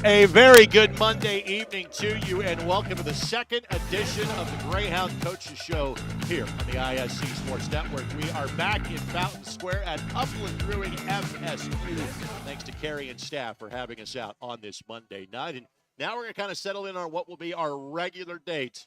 A very good Monday evening to you, and welcome to the second edition of the Greyhound Coaches Show here on the ISC Sports Network. We are back in Fountain Square at Upland Brewing FSU. Thanks to Carrie and staff for having us out on this Monday night. And now we're going to kind of settle in on what will be our regular date.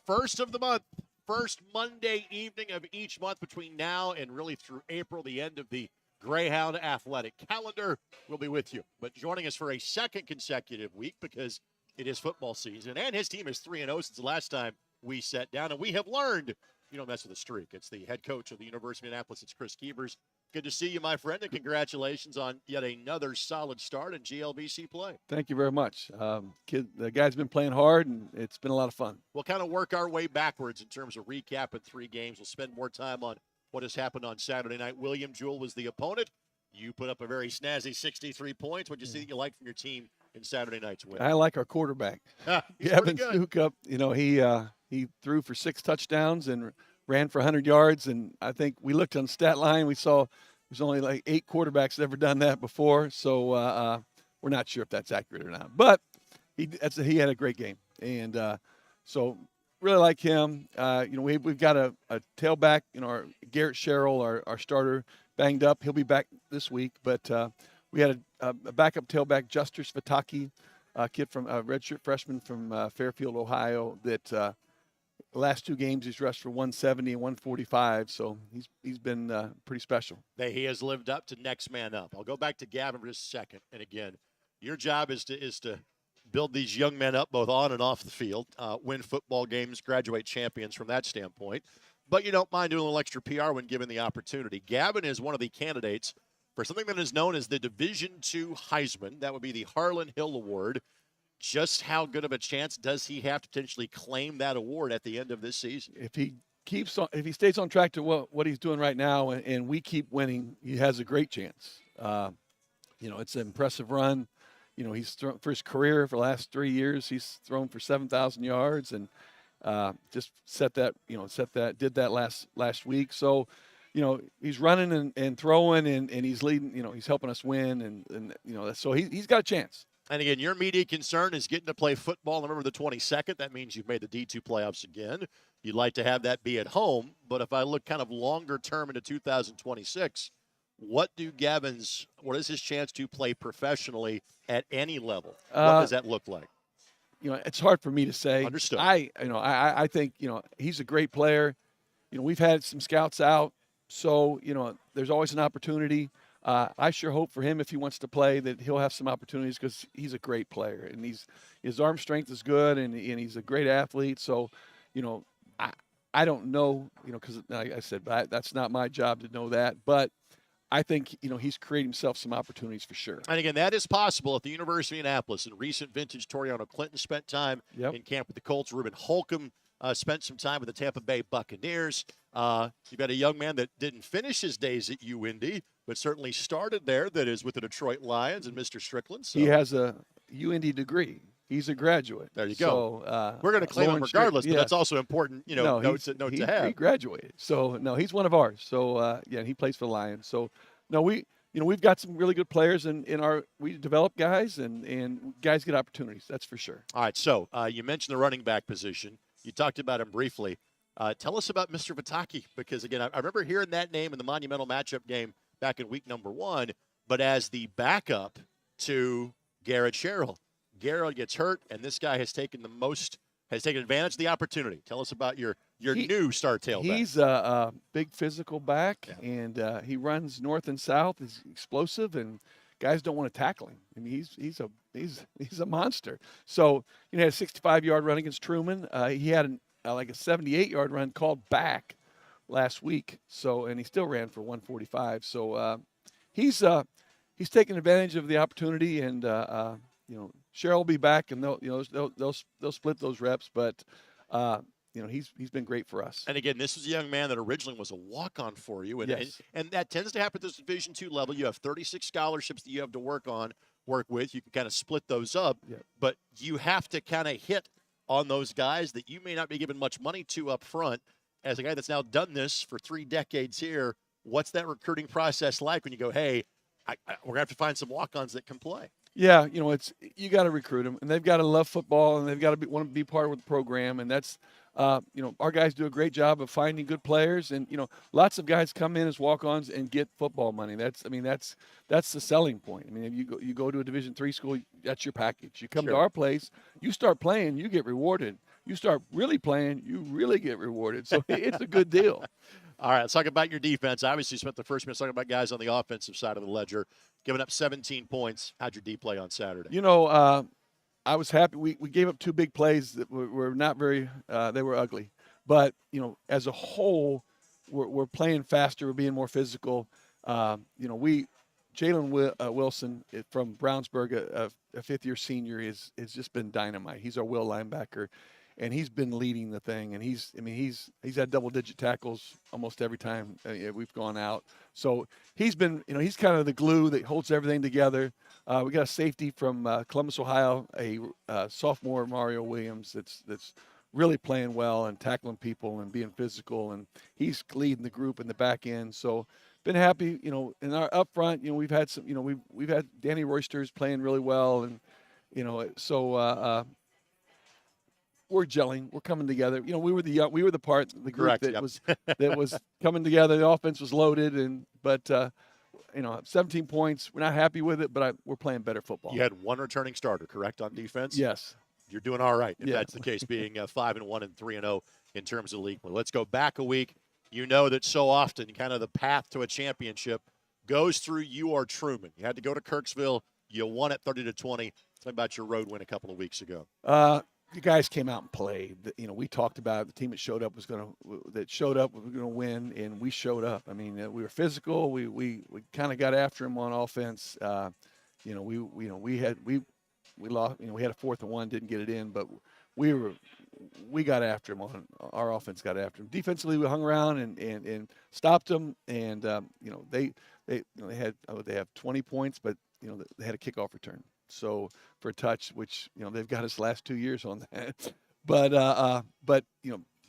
First of the month, first Monday evening of each month between now and really through April, the end of the Greyhound athletic calendar. Will be with you. But joining us for a second consecutive week because it is football season, and his team is 3-0 since the last time we sat down, and we have learned you don't mess with a streak. It's the head coach of the University of Annapolis. It's Chris Keevers. Good to see you, my friend, and congratulations on yet another solid start in GLBC play. Thank you very much. The guy's been playing hard, and it's been a lot of fun. We'll kind of work our way backwards in terms of recapping 3 games. We'll spend more time on what has happened on Saturday night. William Jewell was the opponent. You put up a very snazzy 63 points. What did you see that you liked from your team in Saturday night's win? I like our quarterback. Evan Stukup. You know, he threw for 6 touchdowns and ran for 100 yards. And I think we looked on stat line. We saw there's only like 8 quarterbacks ever done that before. So we're not sure if that's accurate or not. But he had a great game. And so really like him. You know, we've got a tailback, you know, our Garrett Sherrill, our starter, banged up. He'll be back this week. But we had a backup tailback, Justice Vataki, a kid from a redshirt freshman from Fairfield, Ohio, that the last 2 games he's rushed for 170 and 145. So he's been pretty special. He has lived up to next man up. I'll go back to Gavin for just a second. And again, your job is to build these young men up both on and off the field, win football games, graduate champions from that standpoint. But you don't mind doing a little extra PR when given the opportunity. Gavin is one of the candidates for something that is known as the Division II Heisman. That would be the Harlan Hill Award. Just how good of a chance does he have to potentially claim that award at the end of this season? If he stays on track to what he's doing right now, and we keep winning, he has a great chance. You know, it's an impressive run. You know, he's thrown for his career for the last 3 years. He's thrown for 7,000 yards and just did that last week. So, you know, he's running and throwing and he's leading. You know, he's helping us win and you know, so he's got a chance. And again, your immediate concern is getting to play football November the 22nd. That means you've made the D2 playoffs again. You'd like to have that be at home. But if I look kind of longer term into 2026. What is his chance to play professionally at any level? What does that look like? You know, it's hard for me to say. Understood. I think, you know, he's a great player. You know, we've had some scouts out, so, you know, there's always an opportunity. I sure hope for him if he wants to play that he'll have some opportunities because he's a great player and his arm strength is good and he's a great athlete. So, you know, I don't know, you know, because like I said, that's not my job to know that, but I think, you know, he's created himself some opportunities for sure. And again, that is possible at the University of Annapolis. In recent vintage, Toriano Clinton spent time in camp with the Colts. Reuben Holcomb spent some time with the Tampa Bay Buccaneers. You've got a young man that didn't finish his days at UIndy, but certainly started there, that is with the Detroit Lions and Mr. Strickland. So. He has a UIndy degree. He's a graduate. There you go. So, we're going to claim him regardless, but that's also important, you know, note to have. He graduated. So, no, he's one of ours. So, he plays for the Lions. So, no, we've got some really good players we develop guys and guys get opportunities. That's for sure. All right. So, you mentioned the running back position. You talked about him briefly. Tell us about Mr. Vataki, because, again, I remember hearing that name in the monumental matchup game back in week number 1, but as the backup to Garrett Sherrill. Garrett gets hurt, and this guy has taken advantage of the opportunity. Tell us about your new star tailback. He's a big physical back, and he runs north and south. He's explosive, and guys don't want to tackle him. I mean, he's a monster. So, you know, he had a 65-yard run against Truman. He had a 78-yard run called back last week. So, and he still ran for 145. So, he's taking advantage of the opportunity, and you know, Cheryl will be back, and they'll split those reps. But you know, he's been great for us. And again, this is a young man that originally was a walk-on for you, and that tends to happen at this Division II level. You have 36 scholarships that you have to work with. You can kind of split those up, but you have to kind of hit on those guys that you may not be giving much money to up front. As a guy that's now done this for 3 decades here, What's that recruiting process like when you go, hey, we're going to have to find some walk-ons that can play? Yeah, you got to recruit them, and they've got to love football, and they've got to want to be part of the program, and that's our guys do a great job of finding good players, and lots of guys come in as walk-ons and get football money. That's the selling point. I mean, if you go to a Division III school, that's your package. You come to our place, you start playing, you get rewarded. You start really playing, you really get rewarded. So it's a good deal. All right, let's talk about your defense. Obviously, you spent the first minute talking about guys on the offensive side of the ledger, giving up 17 points. How'd your D play on Saturday? I was happy. We gave up 2 big plays that were not very they were ugly. But, as a whole, we're playing faster. We're being more physical. Jalen Wilson from Brownsburg, a fifth-year senior, has just been dynamite. He's our will linebacker. And he's been leading the thing, and he's had double-digit tackles almost every time we've gone out. So he's been, he's kind of the glue that holds everything together. We got a safety from Columbus, Ohio, a sophomore, Mario Williams, that's really playing well and tackling people and being physical, and he's leading the group in the back end. So been happy, in our up front, we've had some, we've had Danny Roysters playing really well, and we're gelling. We're coming together. We were the part of the group that was coming together. The offense was loaded, but 17 points. We're not happy with it, but we're playing better football. You had one returning starter, correct, on defense? Yes. You're doing all right if that's the case, being 5-1 and 3-0 in terms of league play. Let's go back a week. You know that so often kind of the path to a championship goes through UR Truman. You had to go to Kirksville. You won it 30-20. Tell me about your road win a couple of weeks ago. You guys came out and played. We talked about it. The team that showed up was going to win, and we showed up. I mean, we were physical. We kind of got after them on offense. We lost. We had a 4th and 1, didn't get it in, but we got after them. Our offense got after them. Defensively, we hung around and stopped them. And they have 20 points, but they had a kickoff return. So for a touch, which they've got us last 2 years on that, but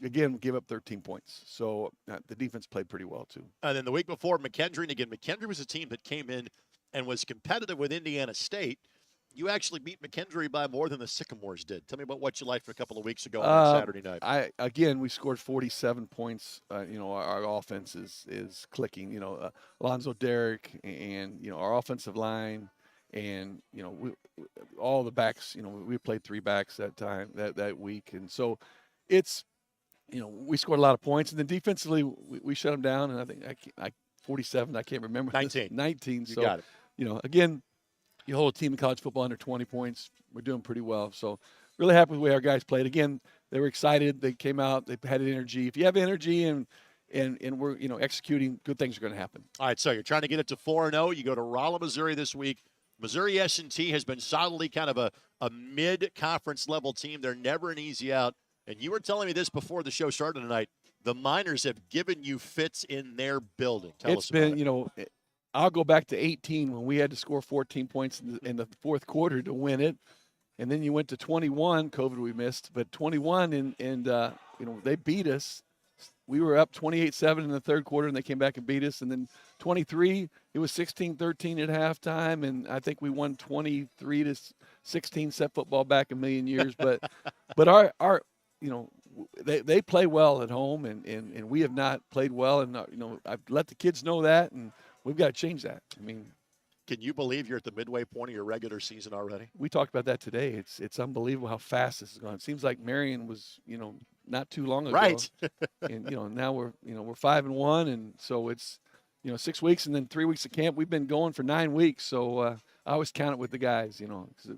again, give up 13 points. So the defense played pretty well too. And then the week before, McKendree, and again, McKendree was a team that came in and was competitive with Indiana State. You actually beat McKendree by more than the Sycamores did. Tell me about what you liked a couple of weeks ago on Saturday night. We scored 47 points. Our offense is clicking. Alonzo Derrick and our offensive line. And all the backs, we played 3 backs that week, and so it's we scored a lot of points, and then defensively we shut them down, and I think I 47, I can't remember. 19. You got it. Again, you hold a team in college football under 20 points, we're doing pretty well. So really happy with the way our guys played. Again, they were excited. They came out. They had energy. If you have energy and we're executing, good things are going to happen. All right, so you're trying to get it to 4-0. You go to Rolla, Missouri this week. Missouri S&T has been solidly kind of a mid-conference level team. They're never an easy out. And you were telling me this before the show started tonight. The Miners have given you fits in their building. Tell us about it. I'll go back to 18 when we had to score 14 points in the fourth quarter to win it. And then you went to 21, COVID we missed, but 21, and they beat us. We were up 28-7 in the third quarter, and they came back and beat us. And then 23, it was 16-13 at halftime, and I think we won 23-16. Set football back a million years, but our they play well at home, and we have not played well, and I've let the kids know that, and we've got to change that. I mean, can you believe you're at the midway point of your regular season already? We talked about that today. It's unbelievable how fast this is going. It seems like Marion was not too long ago, right? And now we're 5-1, and so it's 6 weeks and then 3 weeks of camp. We've been going for 9 weeks, so I always count it with the guys.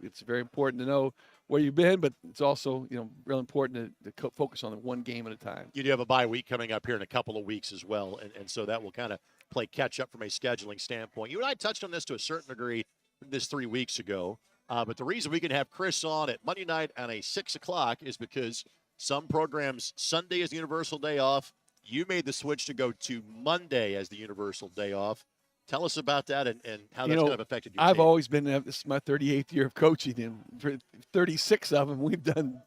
It's very important to know where you've been, but it's also real important to focus on one game at a time. You do have a bye week coming up here in a couple of weeks as well, and so that will kind of play catch up from a scheduling standpoint. You and I touched on this to a certain degree 3 weeks ago, but the reason we can have Chris on at Monday night on a 6 o'clock is because some programs, Sunday is the universal day off. You made the switch to go to Monday as the universal day off. Tell us about that and how that's kind of affected your I've team. always been, this is my 38th year of coaching, and for 36 of them, we've done,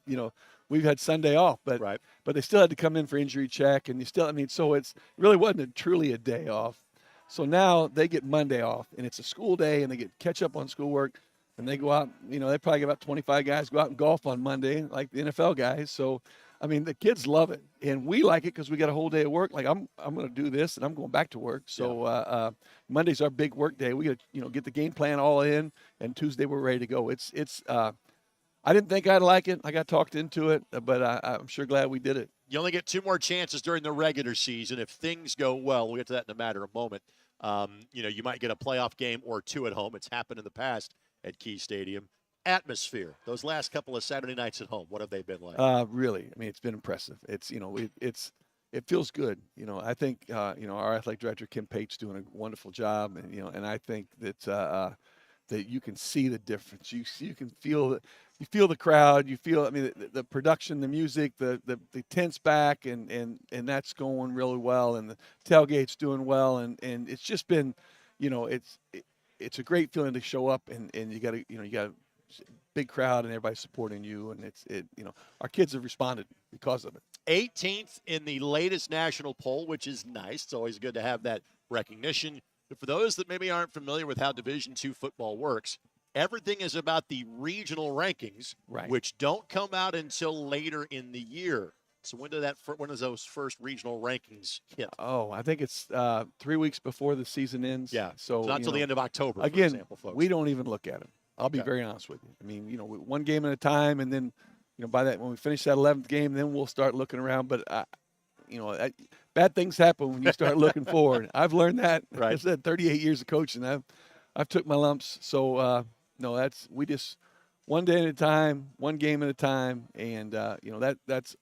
we've had Sunday off, but they still had to come in for injury check, and so it really wasn't truly a day off. So now they get Monday off, and it's a school day, and they get catch up on schoolwork, and they go out. They probably get about 25 guys go out and golf on Monday, like the NFL guys. So, the kids love it, and we like it because we got a whole day of work. Like I'm going to do this, and I'm going back to work. So Monday's our big work day. We got to get the game plan all in, and Tuesday we're ready to go. It's I didn't think I'd like it. I got talked into it, but I'm sure glad we did it. You only get 2 more chances during the regular season. If things go well, we'll get to that in a matter of a moment. You might get a playoff game or 2 at home. It's happened in the past at Key Stadium. Atmosphere, those last couple of Saturday nights at home, what have they been like? Really, it's been impressive. It's it feels good. I think our athletic director Kim Pate's doing a wonderful job, and I think that that you can see the difference. You can feel it. You feel the crowd. You feel, the production, the music, the tent's back, and that's going really well, and the tailgate's doing well, and it's just been, it's a great feeling to show up, and you got a big crowd and everybody supporting you, and our kids have responded because of it. 18th in the latest national poll, which is nice. It's always good to have that recognition. But for those that maybe aren't familiar with how Division II football works, everything is about the regional rankings, which don't come out until later in the year. So when does those first regional rankings hit? Oh, I think it's 3 weeks before the season ends. Yeah. So not until the end of October. Again, for example, folks. We don't even look at them. I'll be very honest with you. One game at a time, and then, by that, when we finish that 11th game, then we'll start looking around. But bad things happen when you start looking forward. I've learned that. Like I said, 38 years of coaching. I've took my lumps. So no, we just one day at a time, one game at a time, and that's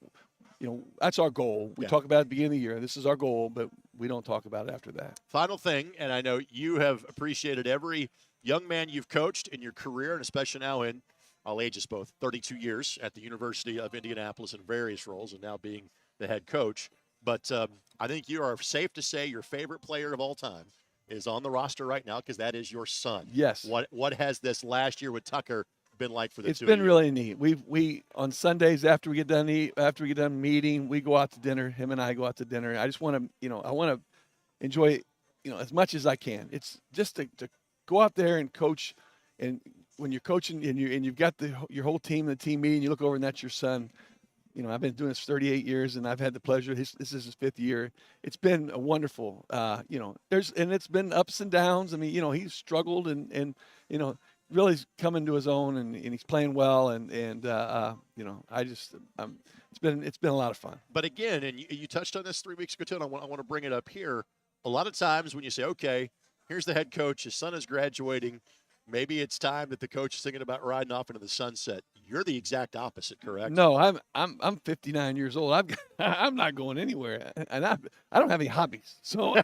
our goal. We talk about it at the beginning of the year. This is our goal, but we don't talk about it after that. Final thing, and I know you have appreciated every young man you've coached in your career, and especially now in, I'll age us both, 32 years at the University of Indianapolis in various roles, and now being the head coach. But I think you are safe to say your favorite player of all time is on the roster right now, because that is your son. Yes. What has this last year with Tucker been like for the It's two been of you? really neat. We on Sundays after we get done meeting, we go out to dinner. Him and I go out to dinner. I just want to, I want to enjoy, as much as I can. It's just to go out there and coach, and when you're coaching and you've got your whole team, the team meeting, you look over and that's your son. I've been doing this 38 years, and I've had the pleasure. This is his 5th year. It's been a wonderful, it's been ups and downs. He's struggled and really coming to his own, and he's playing well, and it's been a lot of fun. But again, and you touched on this 3 weeks ago too, and I want to bring it up here. A lot of times when you say, okay, here's the head coach, his son is graduating, maybe it's time that the coach is thinking about riding off into the sunset. You're the exact opposite, correct? No, I'm 59 years old. I'm not going anywhere, and I don't have any hobbies. So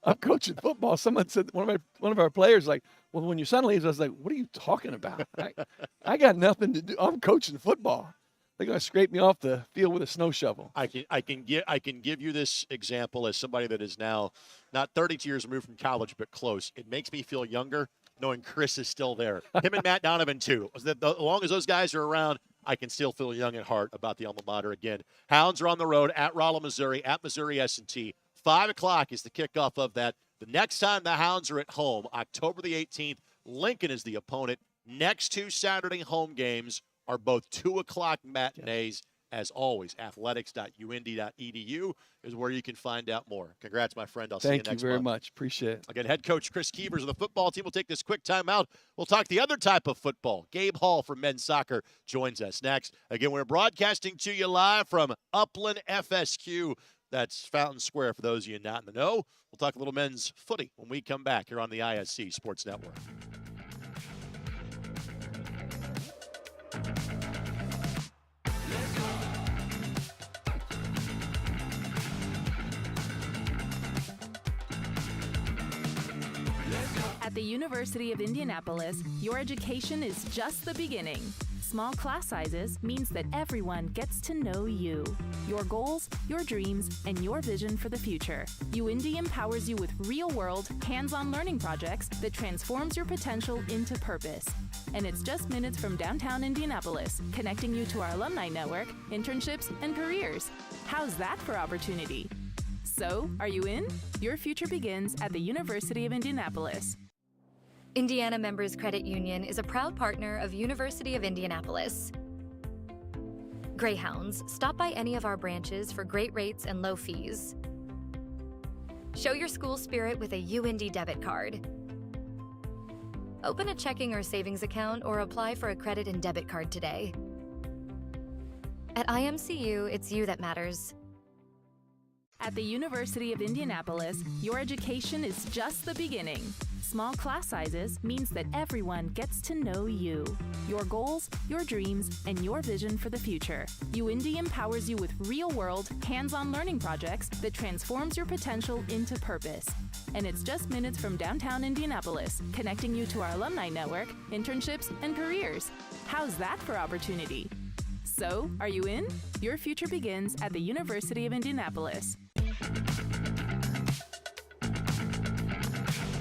I'm coaching football. Someone said, one of our players, like, well, when your son leaves, I was like, what are you talking about? I got nothing to do. I'm coaching football. They're going to scrape me off the field with a snow shovel. I can give you this example as somebody that is now not 32 years removed from college, but close. It makes me feel younger knowing Chris is still there. Him and Matt Donovan, too. As long as those guys are around, I can still feel young at heart about the alma mater again. Hounds are on the road at Rolla, Missouri, at Missouri S&T. 5 o'clock is the kickoff of that. The next time the Hounds are at home, October the 18th, Lincoln is the opponent. Next 2 Saturday home games are both 2 o'clock matinees. As always, athletics.und.edu is where you can find out more. Congrats, my friend. I'll see you next month. Thank you very much. Appreciate it. Again, head coach Chris Keevers of the football team will take this quick timeout. We'll talk the other type of football. Gabe Hall from men's soccer joins us next. Again, we're broadcasting to you live from Upland FSQ. That's Fountain Square for those of you not in the know. We'll talk a little men's footy when we come back here on the ISC Sports Network. At the University of Indianapolis, your education is just the beginning. Small class sizes means that everyone gets to know you, your goals, your dreams, and your vision for the future. UIndy empowers you with real-world, hands-on learning projects that transforms your potential into purpose. And it's just minutes from downtown Indianapolis, connecting you to our alumni network, internships, and careers. How's that for opportunity? So, are you in? Your future begins at the University of Indianapolis. Indiana Members Credit Union is a proud partner of University of Indianapolis. Greyhounds, stop by any of our branches for great rates and low fees. Show your school spirit with a UIndy debit card. Open a checking or savings account or apply for a credit and debit card today. At IMCU, it's you that matters. At the University of Indianapolis, your education is just the beginning. Small class sizes means that everyone gets to know you, your goals, your dreams, and your vision for the future. UIndy empowers you with real-world, hands-on learning projects that transforms your potential into purpose. And it's just minutes from downtown Indianapolis, connecting you to our alumni network, internships, and careers. How's that for opportunity? So, are you in? Your future begins at the University of Indianapolis.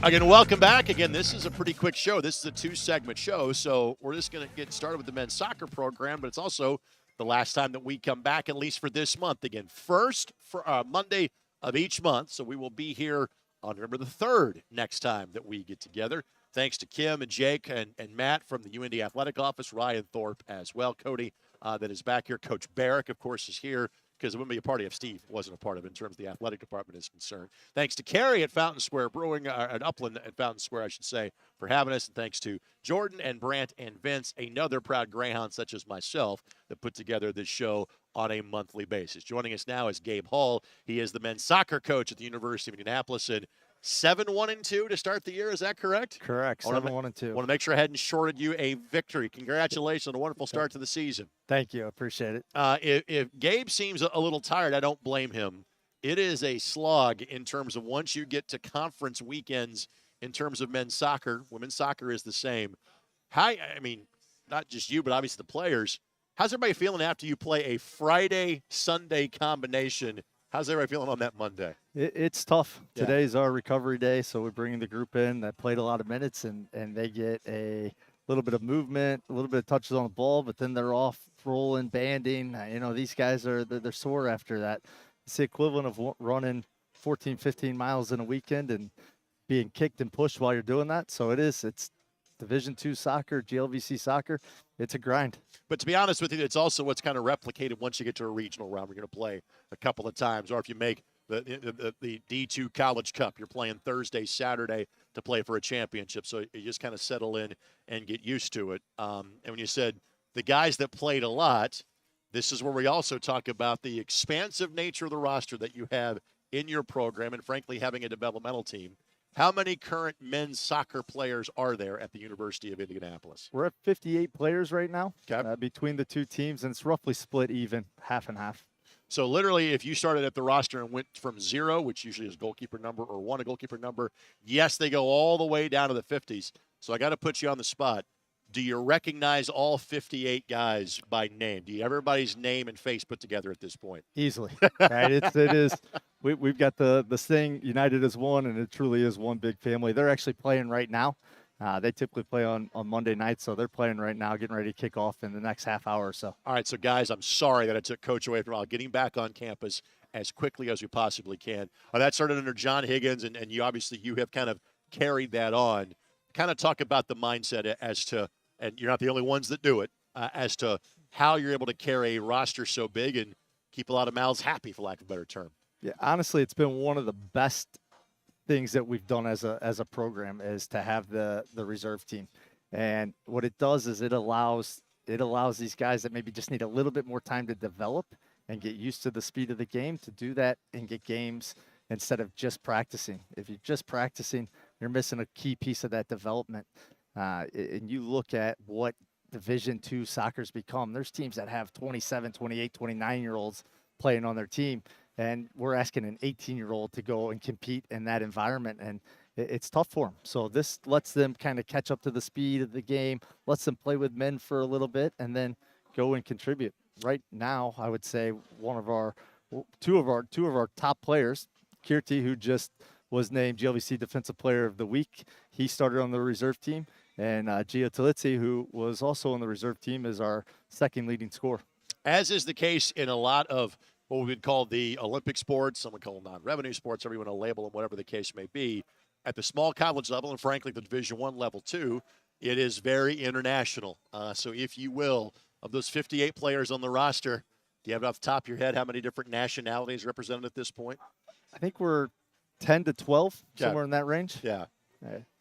Again, welcome back. Again, this is a pretty quick show. This is a 2-segment show, so we're just going to get started with the men's soccer program, but it's also the last time that we come back, at least for this month. Again, first for Monday of each month, so we will be here on November the 3rd next time that we get together. Thanks to Kim and Jake and Matt from the UIndy Athletic Office, Ryan Thorpe as well, Cody that is back here. Coach Barrick, of course, is here, because it wouldn't be a party if Steve wasn't a part of it in terms of the athletic department is concerned. Thanks to Carrie at Fountain Square Brewing, at Upland at Fountain Square, I should say, for having us. And thanks to Jordan and Brant and Vince, another proud Greyhound such as myself that put together this show on a monthly basis. Joining us now is Gabe Hall. He is the men's soccer coach at the University of Indianapolis. And 7-1-2 to start the year. Is that correct? Correct. 7-1-2. Want to make sure I hadn't shorted you a victory. Congratulations on a wonderful start to the season. Thank you. I appreciate it. If Gabe seems a little tired, I don't blame him. It is a slog in terms of once you get to conference weekends in terms of men's soccer. Women's soccer is the same. I mean, not just you, but obviously the players. How's everybody feeling after you play a Friday-Sunday combination? How's everybody feeling on that Monday? It's tough. Yeah. Today's our recovery day, so we're bringing the group in that played a lot of minutes, and they get a little bit of movement, a little bit of touches on the ball, but then they're off rolling, banding. You know, these guys they're sore after that. It's the equivalent of running 14, 15 miles in a weekend and being kicked and pushed while you're doing that. So it's Division II soccer, GLVC soccer. It's a grind. But to be honest with you, it's also what's kind of replicated once you get to a regional round. We're going to play a couple of times. Or if you make the D2 College Cup, you're playing Thursday, Saturday to play for a championship. So you just kind of settle in and get used to it. And when you said the guys that played a lot, this is where we also talk about the expansive nature of the roster that you have in your program and, frankly, having a developmental team. How many current men's soccer players are there at the University of Indianapolis? We're at 58 players right now okay. Between the two teams, and it's roughly split even, half and half. So literally, if you started at the roster and went from 0, which usually is goalkeeper number, or 1 a goalkeeper number, yes, they go all the way down to the 50s. So I got to put you on the spot. Do you recognize all 58 guys by name? Do you have everybody's name and face put together at this point? Easily. Right? It is. We've got the saying, united as one, and it truly is one big family. They're actually playing right now. They typically play on Monday nights, so they're playing right now, getting ready to kick off in the next half hour or so. All right, so guys, I'm sorry that I took Coach away from getting back on campus as quickly as we possibly can. That started under John Higgins, and you have kind of carried that on. Kind of talk about the mindset as to, and you're not the only ones that do it, as to how you're able to carry a roster so big and keep a lot of mouths happy, for lack of a better term. Yeah, honestly, it's been one of the best things that we've done as a program is to have the reserve team. And what it does is it allows these guys that maybe just need a little bit more time to develop and get used to the speed of the game to do that and get games instead of just practicing. If you're just practicing, you're missing a key piece of that development. And you look at what Division II soccer's become. There's teams that have 27, 28, 29-year-olds playing on their team. And we're asking an 18-year-old to go and compete in that environment. And it's tough for them. So this lets them kind of catch up to the speed of the game, lets them play with men for a little bit, and then go and contribute. Right now, I would say two of our top players, Kirti, who just was named GLVC Defensive Player of the Week. He started on the reserve team, and Gio Talizzi, who was also on the reserve team, is our second leading scorer. As is the case in a lot of what we would call the Olympic sports, some would call non-revenue sports, everyone will label them, whatever the case may be. At the small college level, and frankly, the Division I level too, it is very international. So if you will, of those 58 players on the roster, do you have it off the top of your head how many different nationalities represented at this point? I think we're 10 to 12, Yeah. somewhere in that range. Yeah.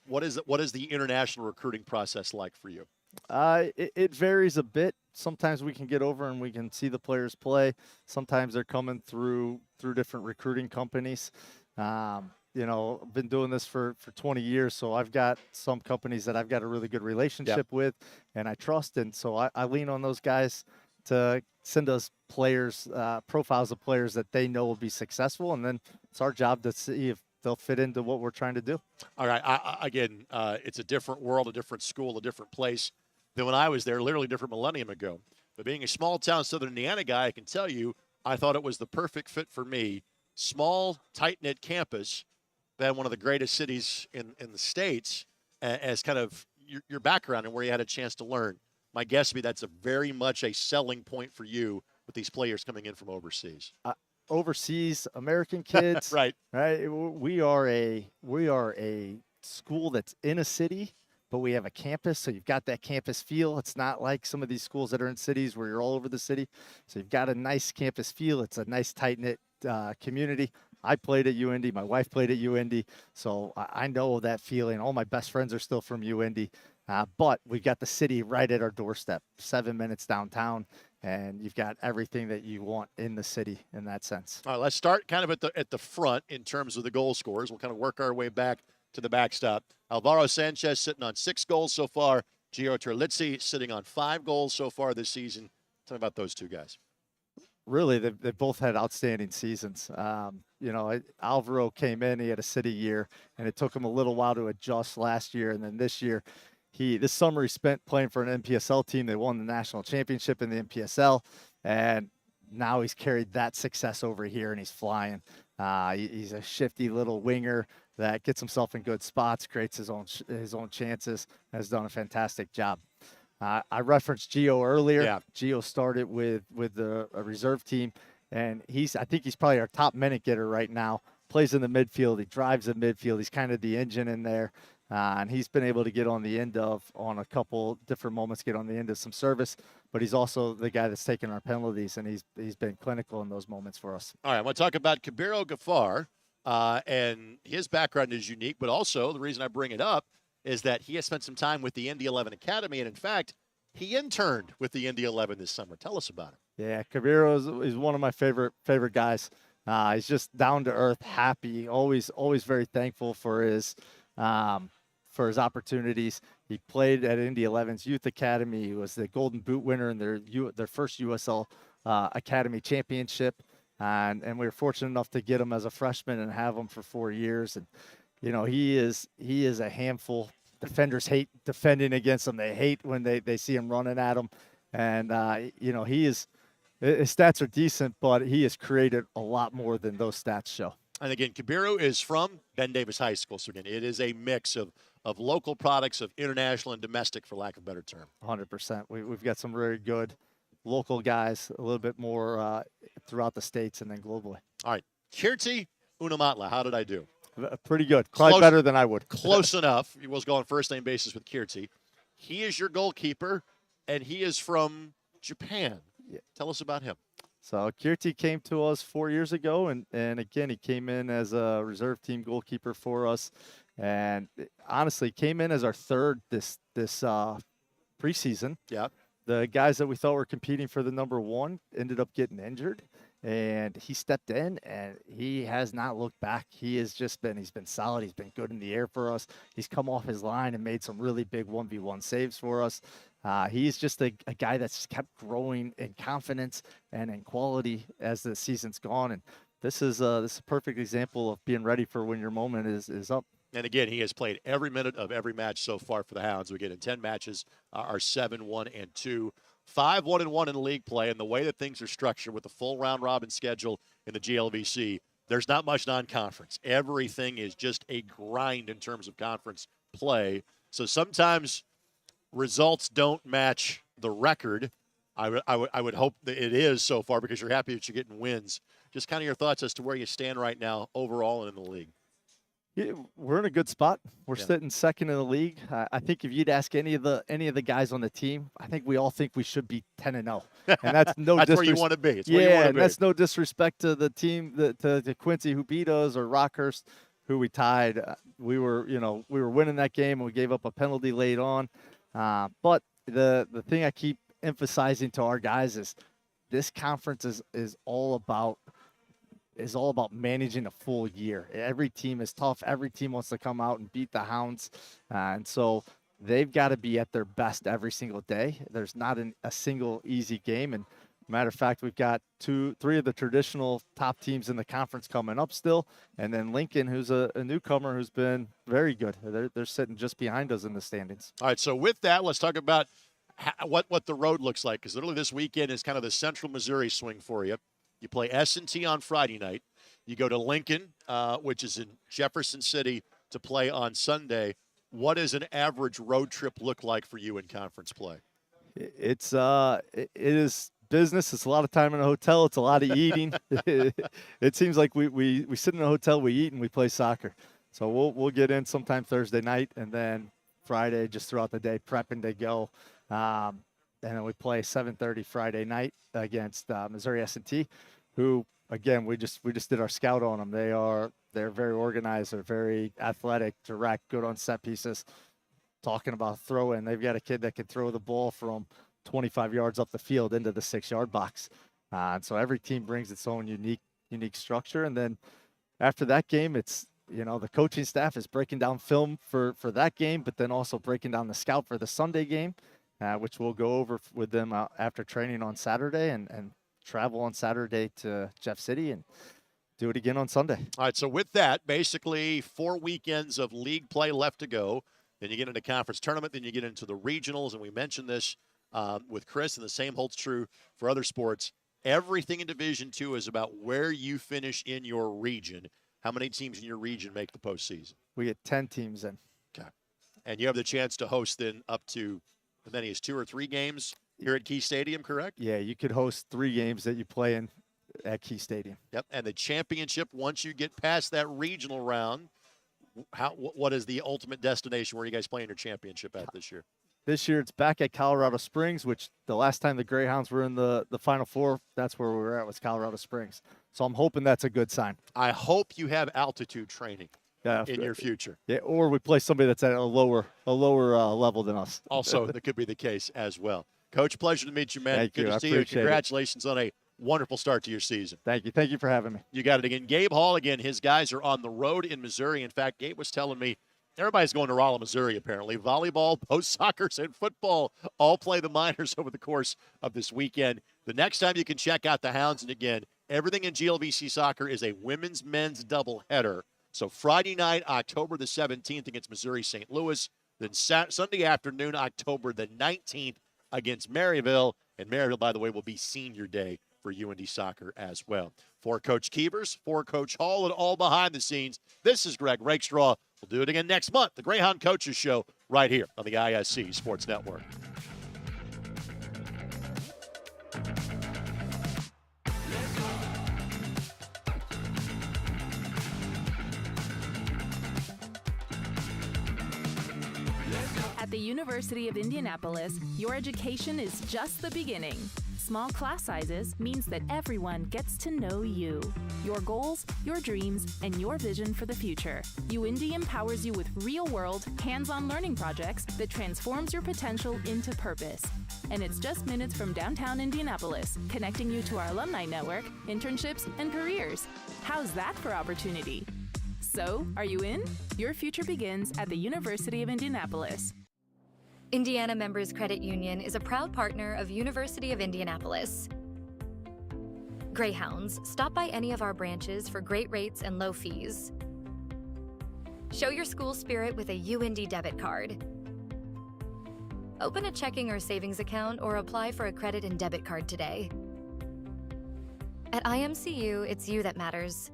What is the international recruiting process like for you? It varies a bit. Sometimes we can get over and we can see the players play. Sometimes they're coming through different recruiting companies. I've been doing this for 20 years, so I've got some companies that I've got a really good relationship with and I trust. And so I lean on those guys to send us players, profiles of players that they know will be successful. And then it's our job to see if they'll fit into what we're trying to do. All right. Again, it's a different world, a different school, a different place than when I was there, literally a different millennium ago. But being a small-town Southern Indiana guy, I can tell you, I thought it was the perfect fit for me. Small, tight-knit campus, then one of the greatest cities in the States, as kind of your background and where you had a chance to learn. My guess would be that's very much a selling point for you with these players coming in from overseas. Overseas American kids, Right. We are a school that's in a city, but we have a campus, so you've got that campus feel. It's not like some of these schools that are in cities where you're all over the city. So you've got a nice campus feel. It's a nice tight-knit community. I played at UND. My wife played at UND, so I know that feeling. All my best friends are still from UND, but we've got the city right at our doorstep, 7 minutes downtown, and you've got everything that you want in the city in that sense. All right, let's start kind of at the front in terms of the goal scorers. We'll kind of work our way back to the backstop. Alvaro Sanchez sitting on 6 goals so far. Gio Terlizzi sitting on 5 goals so far this season. Tell me about those two guys. Really, they both had outstanding seasons. Alvaro came in, he had a city year, and it took him a little while to adjust last year. And then this year, this summer he spent playing for an NPSL team. They won the national championship in the NPSL, and now he's carried that success over here, and he's flying. He's a shifty little winger that gets himself in good spots, creates his own chances, has done a fantastic job. I referenced Gio earlier. Yeah. Gio started with a reserve team, and I think he's probably our top minute getter right now. Plays in the midfield. He drives the midfield. He's kind of the engine in there, and he's been able to get on a couple different moments, get on the end of some service. But he's also the guy that's taking our penalties, and he's been clinical in those moments for us. All right, I want to talk about Kabiro Gafar, and his background is unique, but also the reason I bring it up is that he has spent some time with the Indy 11 Academy, and in fact, he interned with the Indy 11 this summer. Tell us about him. Yeah, Kabiro is one of my favorite guys. He's just down to earth, happy, always very thankful for his opportunities. He played at Indy 11's Youth Academy. He was the Golden Boot winner in their first USL Academy Championship, and we were fortunate enough to get him as a freshman and have him for 4 years. And he is a handful. Defenders hate defending against him. They hate when they see him running at him. And, his stats are decent, but he has created a lot more than those stats show. And again, Kabiro is from Ben Davis High School. So again, it is a mix of local products, of international and domestic, for lack of a better term. 100%. We've got some very good local guys, a little bit more throughout the states and then globally. All right. Kirti Unamatla, how did I do? Pretty good. Quite better than I would. Close enough. He was going first name basis with Kirti. He is your goalkeeper, and he is from Japan. Yeah. Tell us about him. So Kirti came to us 4 years ago, and again, he came in as a reserve team goalkeeper for us, and honestly came in as our third this preseason. Yeah. The guys that we thought were competing for the number 1 ended up getting injured, and he stepped in, and he has not looked back. He's been solid. He's been good in the air for us. He's come off his line and made some really big 1v1 saves for us. He's just a guy that's kept growing in confidence and in quality as the season's gone. And this is a perfect example of being ready for when your moment is up. And again, he has played every minute of every match so far for the Hounds. We get in 10 matches, are 7-1-2, 5-1-1 in league play. And the way that things are structured with the full round robin schedule in the GLVC, there's not much non-conference. Everything is just a grind in terms of conference play. So sometimes results don't match the record. I would hope that it is so far because you're happy that you're getting wins. Just kind of your thoughts as to where you stand right now overall and in the league. Yeah, we're in a good spot. We're sitting second in the league. I think if you'd ask any of the guys on the team, I think we all think we should be 10-0, and that's no. That's where you want to be. It's where yeah, you want to and be. that's no disrespect to the team, to Quincy who beat us, or Rockhurst who we tied. We were winning that game and we gave up a penalty late on. But the thing I keep emphasizing to our guys is this conference is all about managing a full year. Every team is tough. Every team wants to come out and beat the Hounds. And so they've got to be at their best every single day. There's not a single easy game. And matter of fact, we've got three of the traditional top teams in the conference coming up still. And then Lincoln, who's a newcomer who's been very good. They're sitting just behind us in the standings. All right, so with that, let's talk about what the road looks like, because literally this weekend is kind of the Central Missouri swing for you. You play S&T on Friday night. You go to Lincoln, which is in Jefferson City, to play on Sunday. What does an average road trip look like for you in conference play? It is business. It's a lot of time in a hotel. It's a lot of eating. It seems like we sit in a hotel, we eat, and we play soccer. So we'll get in sometime Thursday night, and then Friday just throughout the day prepping to go. And then we play 7:30 Friday night against Missouri S&T, who again we just did our scout on them. They're very organized. They're very athletic, direct, good on set pieces. Talking about throwing, they've got a kid that can throw the ball from 25 yards up the field into the 6-yard box. And so every team brings its own unique structure. And then after that game, it's the coaching staff is breaking down film for that game, but then also breaking down the scout for the Sunday game. Which we'll go over with them after training on Saturday and travel on Saturday to Jeff City and do it again on Sunday. All right, so with that, basically 4 weekends of league play left to go. Then you get into conference tournament. Then you get into the regionals, and we mentioned this with Chris, and the same holds true for other sports. Everything in Division II is about where you finish in your region. How many teams in your region make the postseason? We get 10 teams in. Okay. And you have the chance to host then up to as many as 2 or 3 games here at Key Stadium, correct? Yeah, you could host 3 games that you play in at Key Stadium. Yep, and the championship, once you get past that regional round, what is the ultimate destination where you guys playing your championship at this year? This year it's back at Colorado Springs, which the last time the Greyhounds were in the Final Four, that's where we were at, was Colorado Springs. So I'm hoping that's a good sign. I hope you have altitude training in your future. Yeah, or we play somebody that's at a lower level than us. Also, that could be the case as well. Coach, pleasure to meet you, man. Thank Good you. to see you. Congratulations on a wonderful start to your season. Thank you. Thank you for having me. You got it again. Gabe Hall, again, his guys are on the road in Missouri. In fact, Gabe was telling me everybody's going to Rolla, Missouri, apparently. Volleyball, both soccer, and football all play the minors over the course of this weekend. The next time you can check out the Hounds, and again, everything in GLVC soccer is a women's men's doubleheader. So Friday night, October the 17th against Missouri St. Louis. Then Sunday afternoon, October the 19th against Maryville. And Maryville, by the way, will be senior day for UND soccer as well. For Coach Keevers, for Coach Hall, and all behind the scenes, this is Greg Rakestraw. We'll do it again next month. The Greyhound Coaches Show right here on the ISC Sports Network. At the University of Indianapolis, your education is just the beginning. Small class sizes means that everyone gets to know you, your goals, your dreams, and your vision for the future. UIndy empowers you with real-world, hands-on learning projects that transforms your potential into purpose. And it's just minutes from downtown Indianapolis, connecting you to our alumni network, internships, and careers. How's that for opportunity? So, are you in? Your future begins at the University of Indianapolis. Indiana Members Credit Union is a proud partner of University of Indianapolis. Greyhounds, stop by any of our branches for great rates and low fees. Show your school spirit with a UIndy debit card. Open a checking or savings account or apply for a credit and debit card today. At IMCU, it's you that matters.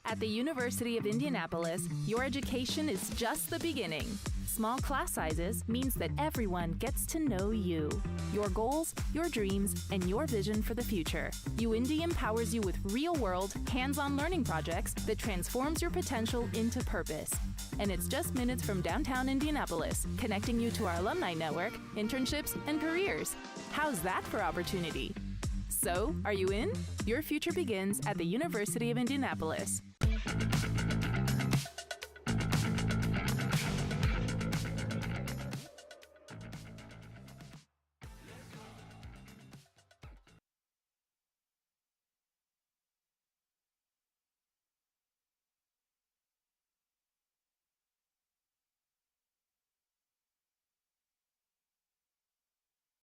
At the University of Indianapolis, your education is just the beginning. Small class sizes means that everyone gets to know you, your goals, your dreams, and your vision for the future. UIndy empowers you with real-world, hands-on learning projects that transforms your potential into purpose. And it's just minutes from downtown Indianapolis, connecting you to our alumni network, internships, and careers. How's that for opportunity? So, are you in? Your future begins at the University of Indianapolis.